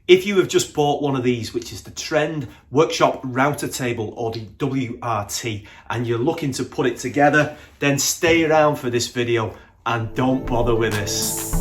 If you have just bought one of these, which is the Trend Workshop Router Table or the WRT, and you're looking to put it together, then stay around for this video and don't bother with this.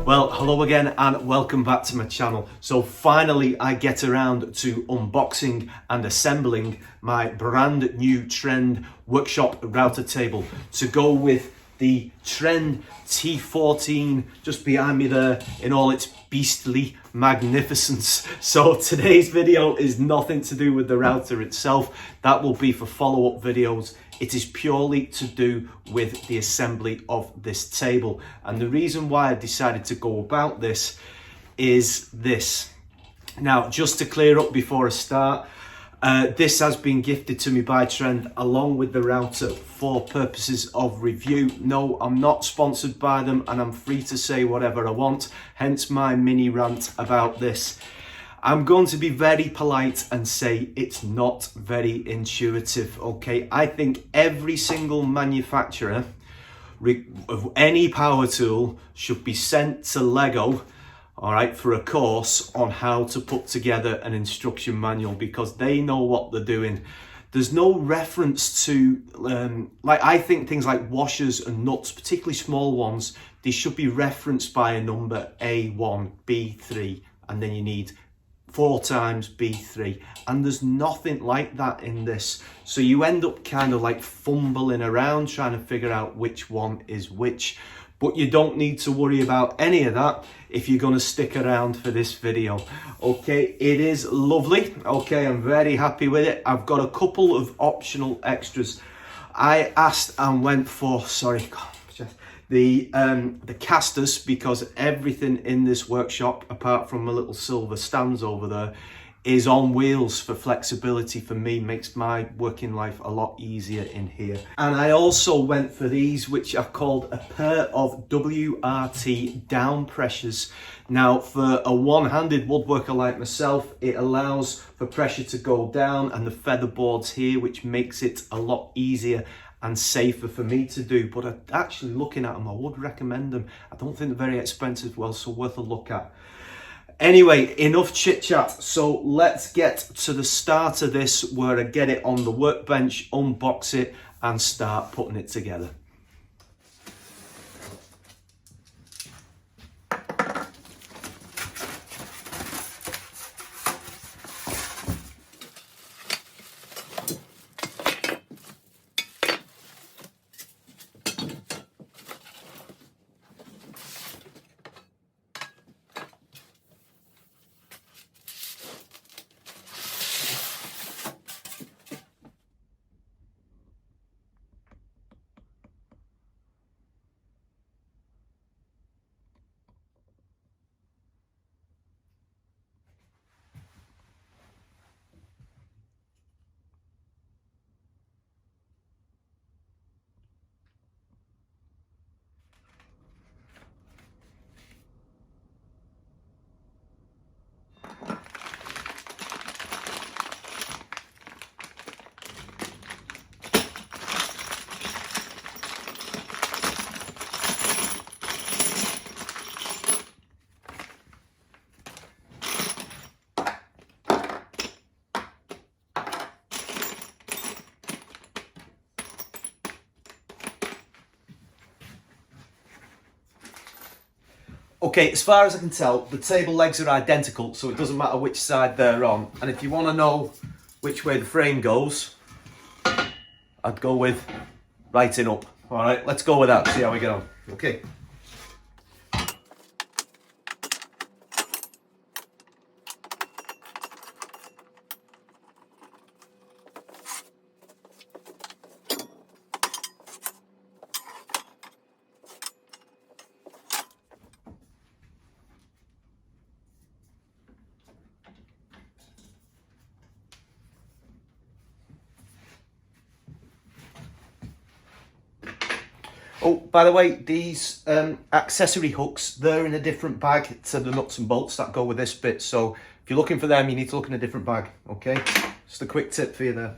Well, hello again and welcome back to my channel. So finally I get around to unboxing and assembling my brand new Trend Workshop Router Table to go with the Trend T14 just behind me there in all its beastly magnificence. So today's video is nothing to do with the router itself. That will be for follow-up videos. It is purely to do with the assembly of this table. And the reason why I decided to go about this is this. Now, just to clear up before I start, this has been gifted to me by Trend along with the router for purposes of review. No, I'm not sponsored by them and I'm free to say whatever I want, hence my mini rant about this. I'm going to be very polite and say it's not very intuitive, okay? I think every single manufacturer of any power tool should be sent to Lego, all right, for a course on how to put together an instruction manual because they know what they're doing. There's no reference to, I think things like washers and nuts, particularly small ones, they should be referenced by a number A1, B3, and then you need 4 times B3, and there's nothing like that in this. So you end up kind of like fumbling around trying to figure out which one is which. But you don't need to worry about any of that if you're going to stick around for this video. Okay, it is lovely. Okay, I'm very happy with it. I've got a couple of optional extras. I asked and went for, the casters, because everything in this workshop, apart from my little silver stands over there, is on wheels for flexibility for me, makes my working life a lot easier in here. And I also went for these, which are called a pair of WRT down pressures. Now, for a one-handed woodworker like myself, it allows for pressure to go down and the feather boards here, which makes it a lot easier and safer for me to do. But actually looking at them, I would recommend them. I don't think they're very expensive, well, so worth a look at. Anyway, enough chit chat. So let's get to the start of this, where I get it on the workbench, unbox it and start putting it together. Okay, as far as I can tell, the table legs are identical, so it doesn't matter which side they're on. And if you want to know which way the frame goes, I'd go with righting up. All right, let's go with that, see how we get on. Okay. Oh, by the way, these accessory hooks, they're in a different bag to the nuts and bolts that go with this bit. So if you're looking for them, you need to look in a different bag, okay? Just a quick tip for you there.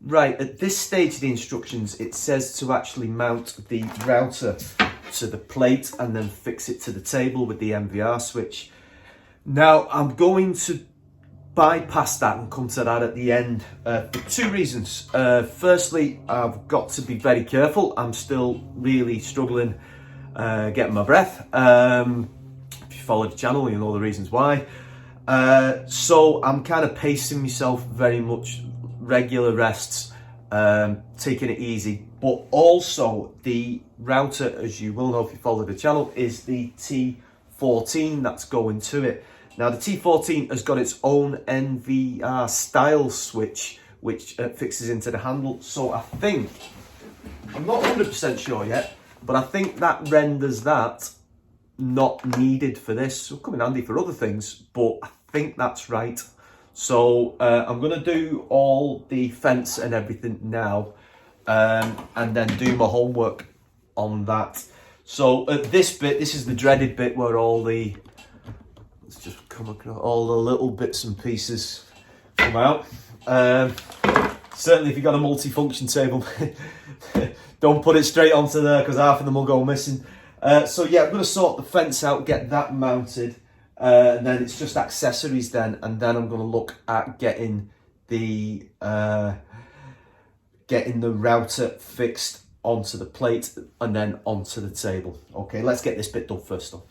Right, at this stage of the instructions, it says to actually mount the router to the plate and then fix it to the table with the MVR switch. Now, I'm going to bypass that and come to that at the end for two reasons. Firstly, I've got to be very careful. I'm still really struggling getting my breath. If you follow the channel, you know the reasons why. So I'm kind of pacing myself very much, regular rests, taking it easy. But also the router, as you will know if you follow the channel, is the T14 that's going to it. Now the T14 has got its own NVR style switch, which fixes into the handle. So I think, I'm not 100% sure yet, but I think that renders that not needed for this. It'll come in handy for other things, but I think that's right. So I'm gonna do all the fence and everything now, and then do my homework on that. So at this bit, this is the dreaded bit where all the, let's just come across, all the little bits and pieces come out. Certainly if you've got a multi-function table, don't put it straight onto there because half of them will go missing. So yeah, I'm going to sort the fence out, get that mounted, and then it's just accessories then, and then I'm going to look at getting the router fixed onto the plate and then onto the table. Okay, let's get this bit done first though.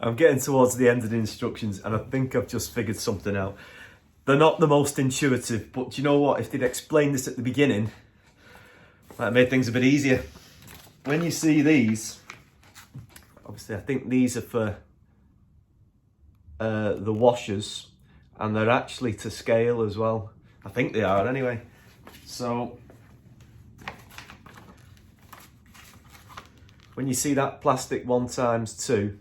I'm getting towards the end of the instructions and I think I've just figured something out. They're not the most intuitive, but do you know what? If they'd explained this at the beginning, that made things a bit easier. When you see these, obviously I think these are for the washers, and they're actually to scale as well. I think they are anyway. So when you see that plastic 1x2,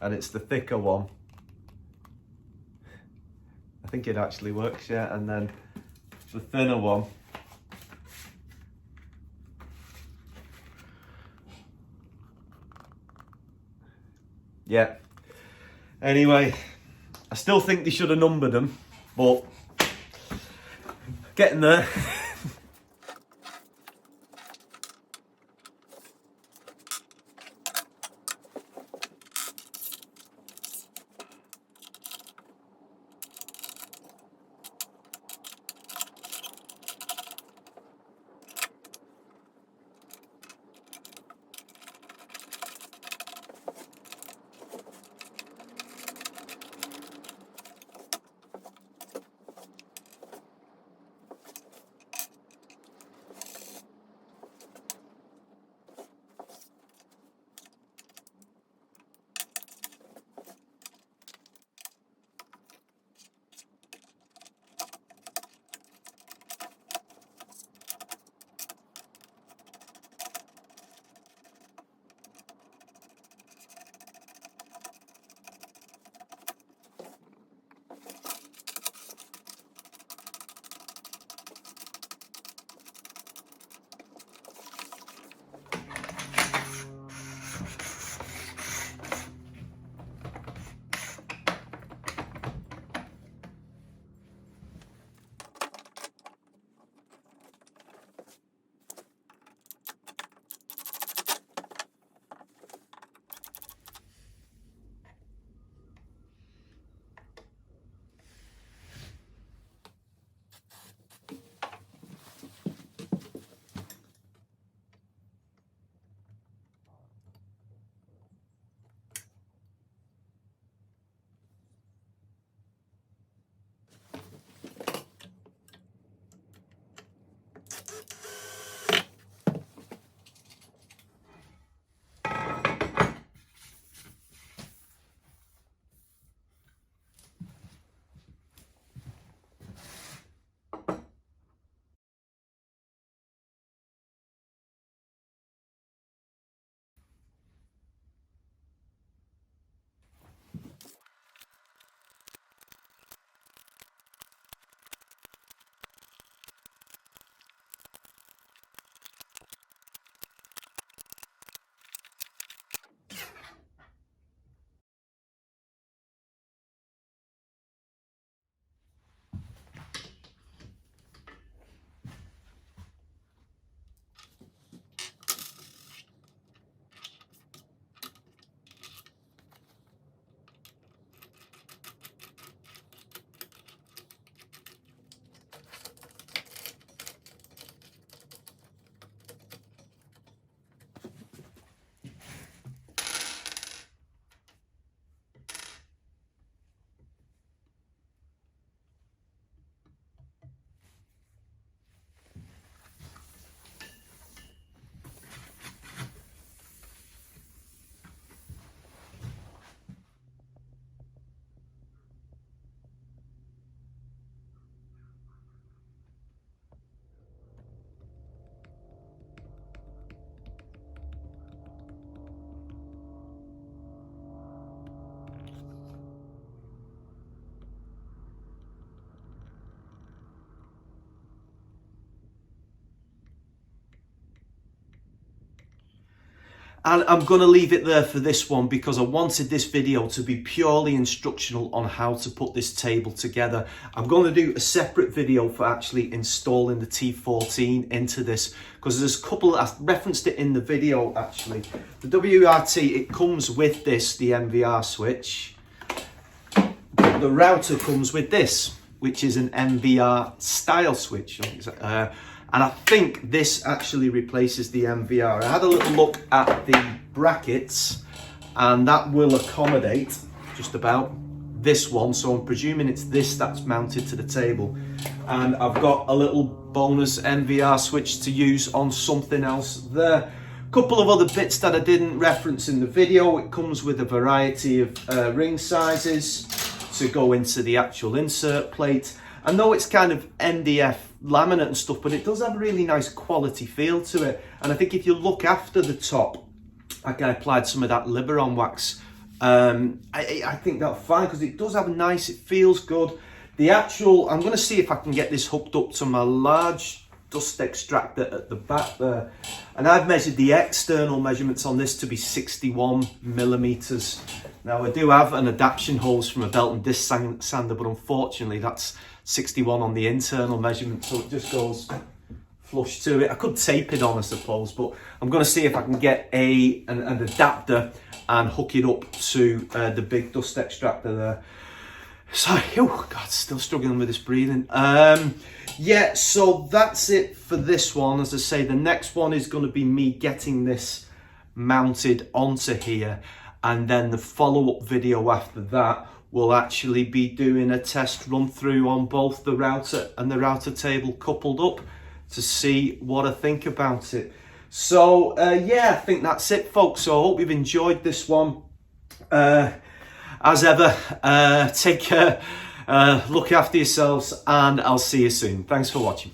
and it's the thicker one, I think it actually works, yeah. And then the thinner one, Yeah. Anyway, I still think they should have numbered them, but getting there. And I'm going to leave it there for this one because I wanted this video to be purely instructional on how to put this table together. I'm going to do a separate video for actually installing the T14 into this because there's a couple, I referenced it in the video actually. The WRT, it comes with this, the MVR switch. The router comes with this, which is an MVR style switch. And I think this actually replaces the MVR. I had a little look at the brackets and that will accommodate just about this one. So I'm presuming it's this that's mounted to the table. And I've got a little bonus MVR switch to use on something else there. Couple of other bits that I didn't reference in the video. It comes with a variety of ring sizes to go into the actual insert plate. I know it's kind of MDF laminate and stuff, but it does have a really nice quality feel to it. And I think if you look after the top, like I applied some of that Liberon wax, I think that's fine because it does have a nice, it feels good. The actual, I'm going to see if I can get this hooked up to my large dust extractor at the back there. And I've measured the external measurements on this to be 61 millimeters. Now I do have an adaptation hose from a belt and disc sander, but unfortunately that's 61 on the internal measurement, so it just goes flush to it. I could tape it on, I suppose, but I'm going to see if I can get an adapter and hook it up to the big dust extractor there. Sorry, oh God, still struggling with this breathing. Yeah, so that's it for this one. As I say, the next one is going to be me getting this mounted onto here, and then the follow-up video after that will actually be doing a test run through on both the router and the router table coupled up to see what I think about it. So yeah, I think that's it, folks. So I hope you've enjoyed this one. As ever, take care, look after yourselves, and I'll see you soon. Thanks for watching.